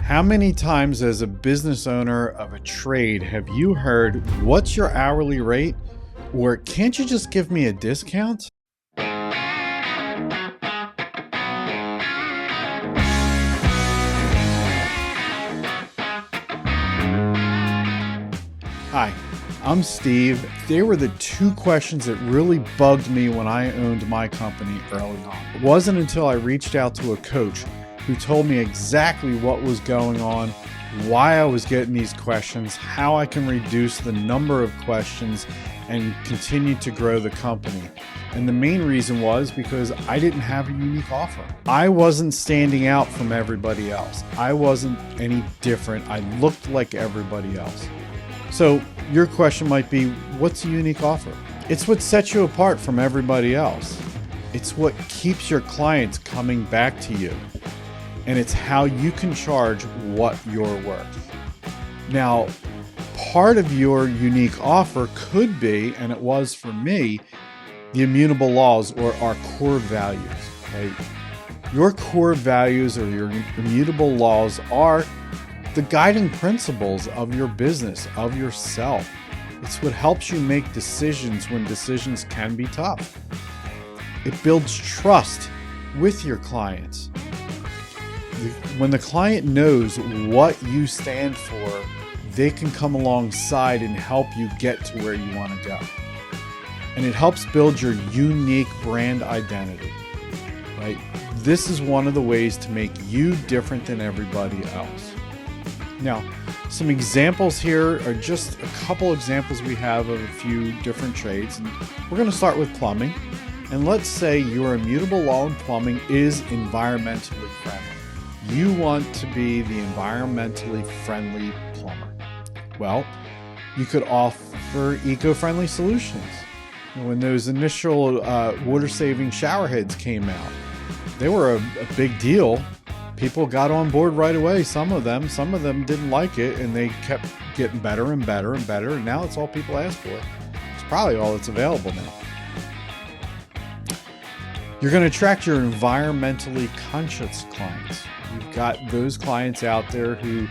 How many times as a business owner of a trade have you heard, "What's your hourly rate?" Or "Can't you just give me a discount?" Hi, I'm Steve. They were the two questions that really bugged me when I owned my company early on. It wasn't until I reached out to a coach who told me exactly what was going on, why I was getting these questions, how I can reduce the number of questions and continue to grow the company. And the main reason was because I didn't have a unique offer. I wasn't standing out from everybody else. I wasn't any different. I looked like everybody else. So your question might be, what's a unique offer? It's what sets you apart from everybody else. It's what keeps your clients coming back to you. And it's how you can charge what you're worth. Now, part of your unique offer could be, and it was for me, the immutable laws or our core values. Right? Your core values or your immutable laws are the guiding principles of your business, of yourself. It's what helps you make decisions when decisions can be tough. It builds trust with your clients. When the client knows what you stand for, they can come alongside and help you get to where you want to go. And it helps build your unique brand identity, right? This is one of the ways to make you different than everybody else. Now, some examples here are just a couple examples we have of a few different trades. And we're going to start with plumbing. And let's say your immutable law in plumbing is environmentally friendly. You want to be the environmentally friendly plumber. Well, you could offer eco-friendly solutions. When those initial water-saving shower heads came out, they were a big deal. People got on board right away. Some of them didn't like it, and they kept getting better and better and better. And now it's all people ask for. It's probably all that's available now. You're going to attract your environmentally conscious clients. You've got those clients out there who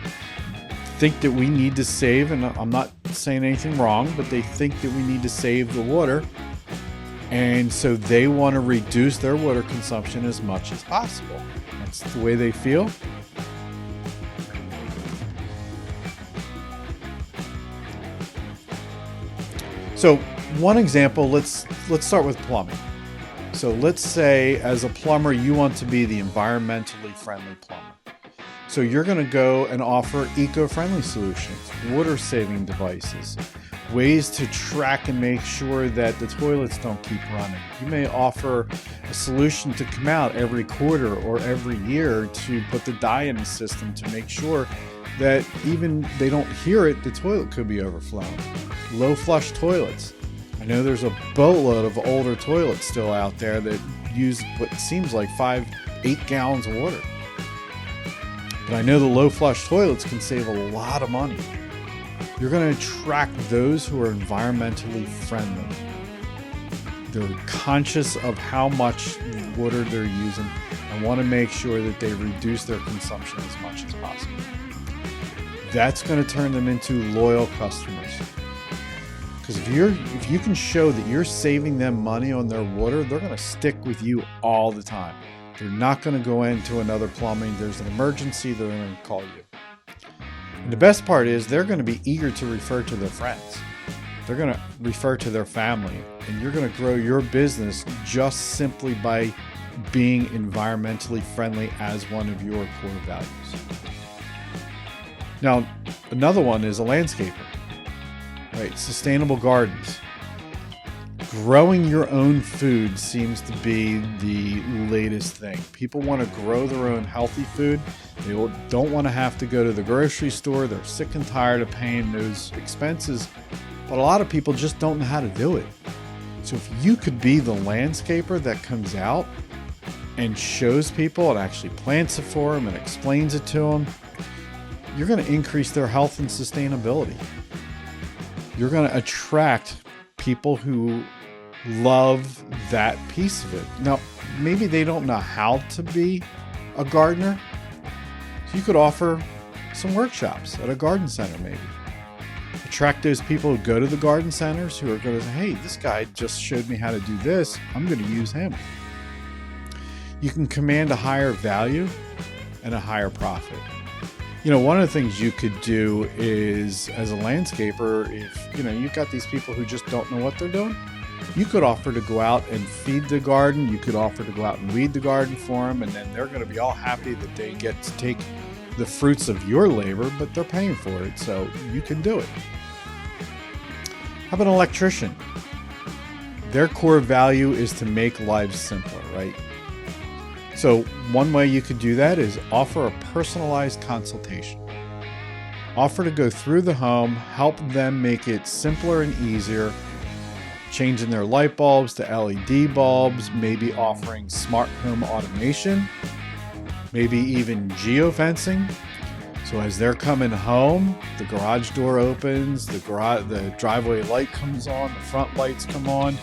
think that we need to save, and I'm not saying anything wrong, but they think that we need to save the water. And so they want to reduce their water consumption as much as possible. That's the way they feel. So one example, let's start with plumbing. So let's say as a plumber, you want to be the environmentally friendly plumber. So you're going to go and offer eco-friendly solutions, water-saving devices, ways to track and make sure that the toilets don't keep running. You may offer a solution to come out every quarter or every year to put the dye in the system to make sure that even they don't hear it, the toilet could be overflowing. Low flush toilets. I know there's a boatload of older toilets still out there that use what seems like 5-8 gallons of water. But I know the low flush toilets can save a lot of money. You're going to attract those who are environmentally friendly. They're conscious of how much water they're using and want to make sure that they reduce their consumption as much as possible. That's going to turn them into loyal customers. Because if you can show that you're saving them money on their water, they're going to stick with you all the time. They're not going to go into another plumbing. There's an emergency, they're going to call you. And the best part is they're going to be eager to refer to their friends. They're going to refer to their family. And you're going to grow your business just simply by being environmentally friendly as one of your core values. Now, another one is a landscaper. Right, sustainable gardens. Growing your own food seems to be the latest thing. People want to grow their own healthy food. They don't want to have to go to the grocery store. They're sick and tired of paying those expenses. But a lot of people just don't know how to do it. So if you could be the landscaper that comes out and shows people and actually plants it for them and explains it to them, you're going to increase their health and sustainability. You're going to attract people who love that piece of it. Now, maybe they don't know how to be a gardener. So you could offer some workshops at a garden center maybe. Attract those people who go to the garden centers who are going to say, hey, this guy just showed me how to do this. I'm going to use him. You can command a higher value and a higher profit. One of the things you could do is, as a landscaper, if you've got these people who just don't know what they're doing, you could offer to go out and feed the garden. You could offer to go out and weed the garden for them, and then they're going to be all happy that they get to take the fruits of your labor, but they're paying for it, so you can do it. How about an electrician? Their core value is to make lives simpler, right? So one way you could do that is offer a personalized consultation. Offer to go through the home, help them make it simpler and easier, changing their light bulbs to LED bulbs, maybe offering smart home automation, maybe even geofencing. So as they're coming home, the garage door opens, the driveway light comes on, the front lights come on.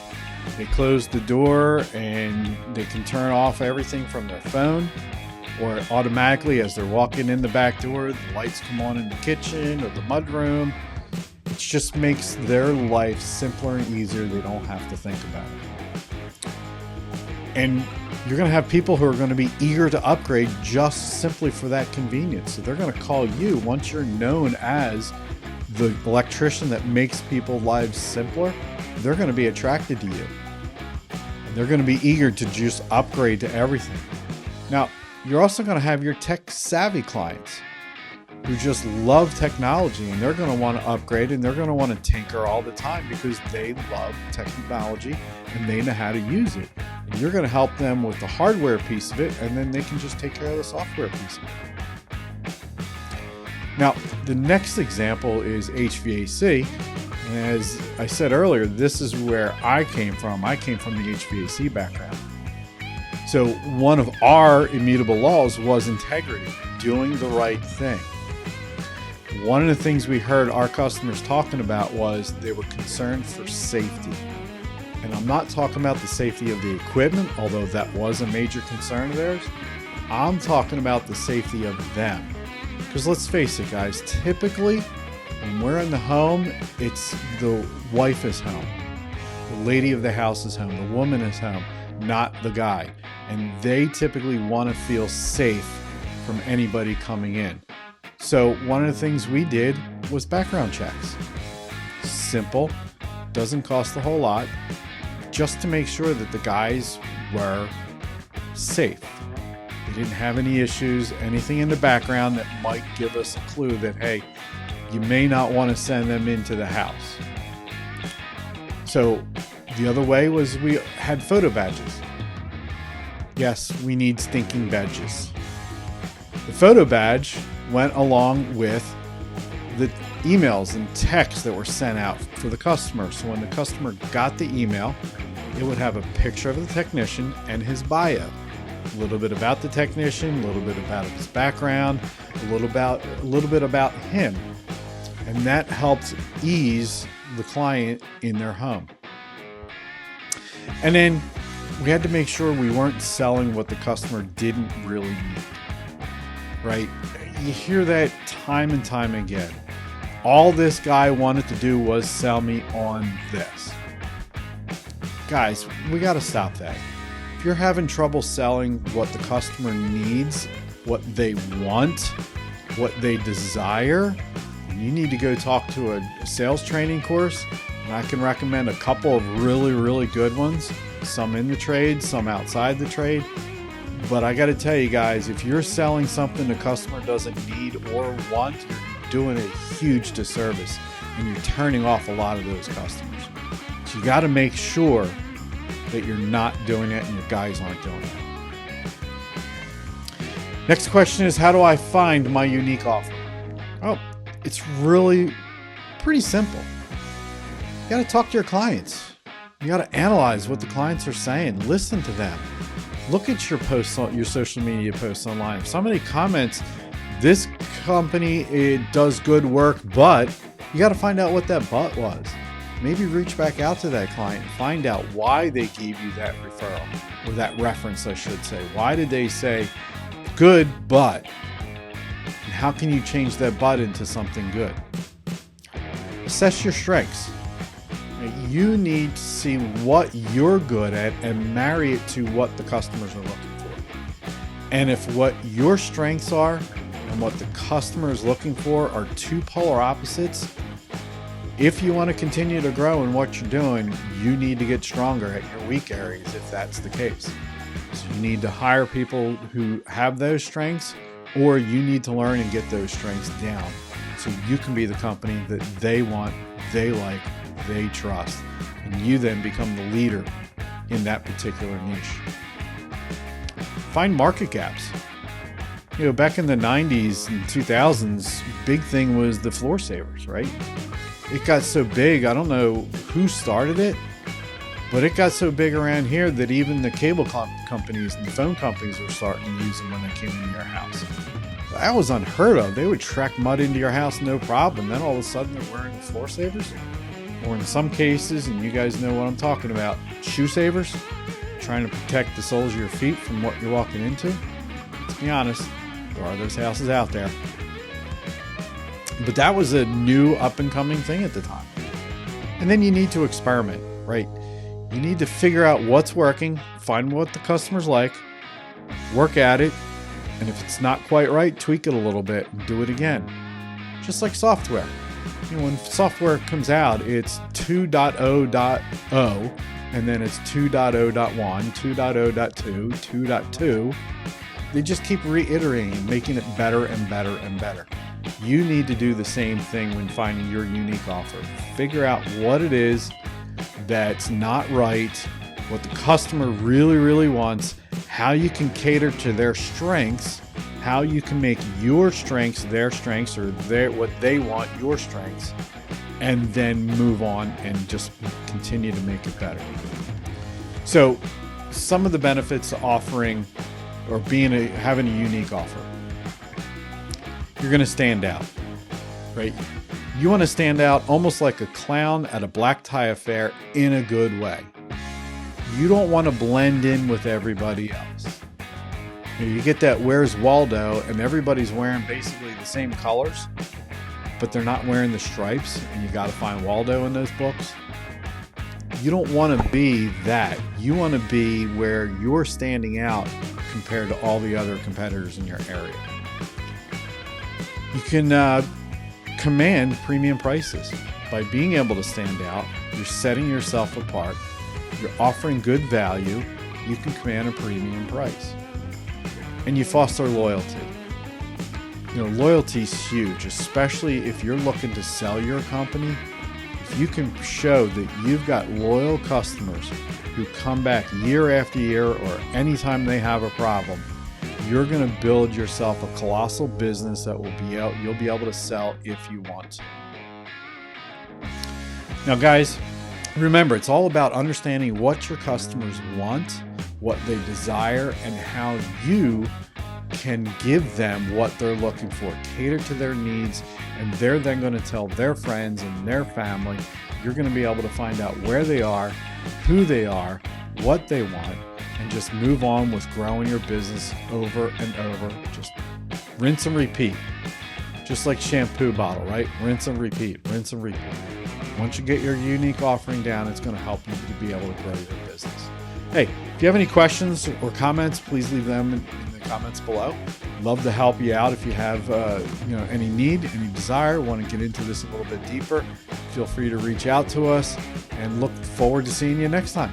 They close the door and they can turn off everything from their phone, or automatically as they're walking in the back door, the lights come on in the kitchen or the mudroom. It just makes their life simpler and easier. They don't have to think about it. And you're going to have people who are going to be eager to upgrade just simply for that convenience. So they're going to call you once you're known as the electrician that makes people's lives simpler. They're going to be attracted to you. And they're going to be eager to just upgrade to everything. Now, you're also going to have your tech savvy clients who just love technology, and they're going to want to upgrade, and they're going to want to tinker all the time because they love technology and they know how to use it. And you're going to help them with the hardware piece of it, and then they can just take care of the software piece of it. Now, the next example is HVAC. And as I said earlier, this is where I came from. I came from the HVAC background. So one of our immutable laws was integrity, doing the right thing. One of the things we heard our customers talking about was they were concerned for safety. And I'm not talking about the safety of the equipment, although that was a major concern of theirs. I'm talking about the safety of them. Because let's face it, guys, typically when we're in the home, it's the wife is home. The lady of the house is home. The woman is home, not the guy. And they typically want to feel safe from anybody coming in. So one of the things we did was background checks. Simple, doesn't cost a whole lot, just to make sure that the guys were safe. They didn't have any issues, anything in the background that might give us a clue that, hey, you may not want to send them into the house. So the other way was we had photo badges. Yes, we need stinking badges. The photo badge went along with the emails and texts that were sent out for the customer. So when the customer got the email, it would have a picture of the technician and his bio. A little bit about the technician, a little bit about his background, a little bit about him. And that helped ease the client in their home. And then we had to make sure we weren't selling what the customer didn't really need. Right? You hear that time and time again. All this guy wanted to do was sell me on this. Guys, we got to stop that. If you're having trouble selling what the customer needs, what they want, what they desire, you need to go talk to a sales training course. And I can recommend a couple of really, really good ones. Some in the trade, some outside the trade. But I got to tell you guys, if you're selling something the customer doesn't need or want, you're doing a huge disservice and you're turning off a lot of those customers. So you got to make sure that you're not doing it and your guys aren't doing it. Next question is, how do I find my unique offer? Oh, it's really pretty simple. You got to talk to your clients. You got to analyze what the clients are saying. Listen to them. Look at your posts on your social media posts online. If somebody comments, this company, it does good work, but you got to find out what that but was. Maybe reach back out to that client and find out why they gave you that referral, or that reference, I should say. Why did they say good, but? And how can you change that bad into something good? Assess your strengths. You need to see what you're good at and marry it to what the customers are looking for. And if what your strengths are and what the customer is looking for are two polar opposites, if you want to continue to grow in what you're doing, you need to get stronger at your weak areas if that's the case. So you need to hire people who have those strengths, or you need to learn and get those strengths down so you can be the company that they want, they like, they trust, and you then become the leader in that particular niche. Find market gaps. Back in the 90s and 2000s, big thing was the floor savers, right? It got so big, I don't know who started it, but it got so big around here that even the cable companies and the phone companies were starting to use them when they came into your house. That was unheard of. They would track mud into your house, no problem. Then all of a sudden they're wearing floor savers. Or in some cases, and you guys know what I'm talking about, shoe savers, trying to protect the soles of your feet from what you're walking into. Let's be honest, there are those houses out there. But that was a new up-and-coming thing at the time. And then you need to experiment, right? You need to figure out what's working, find what the customers like, work at it, and if it's not quite right, tweak it a little bit and do it again. Just like software. When software comes out, it's 2.0.0, and then it's 2.0.1, 2.0.2, 2.2. They just keep reiterating, making it better and better and better. You need to do the same thing when finding your unique offer. Figure out what it is that's not right, what the customer really, really wants, how you can cater to their strengths, how you can make your strengths their strengths, or what they want, your strengths, and then move on and just continue to make it better. So some of the benefits of offering or having a unique offer. You're going to stand out, right? You want to stand out almost like a clown at a black tie affair in a good way. You don't want to blend in with everybody else. You get that Where's Waldo, and everybody's wearing basically the same colors, but they're not wearing the stripes, and you got to find Waldo in those books. You don't want to be that. You want to be where you're standing out compared to all the other competitors in your area. You can command premium prices. By being able to stand out, you're setting yourself apart, you're offering good value, you can command a premium price. And you foster loyalty. Loyalty is huge, especially if you're looking to sell your company. If you can show that you've got loyal customers who come back year after year or anytime they have a problem, you're going to build yourself a colossal business that you'll be able to sell if you want to. Now, guys, remember, it's all about understanding what your customers want, what they desire, and how you can give them what they're looking for. Cater to their needs, and they're then going to tell their friends and their family. You're going to be able to find out where they are, who they are, what they want, and just move on with growing your business over and over. Just rinse and repeat. Just like shampoo bottle, right? Rinse and repeat, rinse and repeat. Once you get your unique offering down, it's going to help you to be able to grow your business. Hey, if you have any questions or comments, please leave them in the comments below. Love to help you out if you have any need, any desire, want to get into this a little bit deeper. Feel free to reach out to us, and look forward to seeing you next time.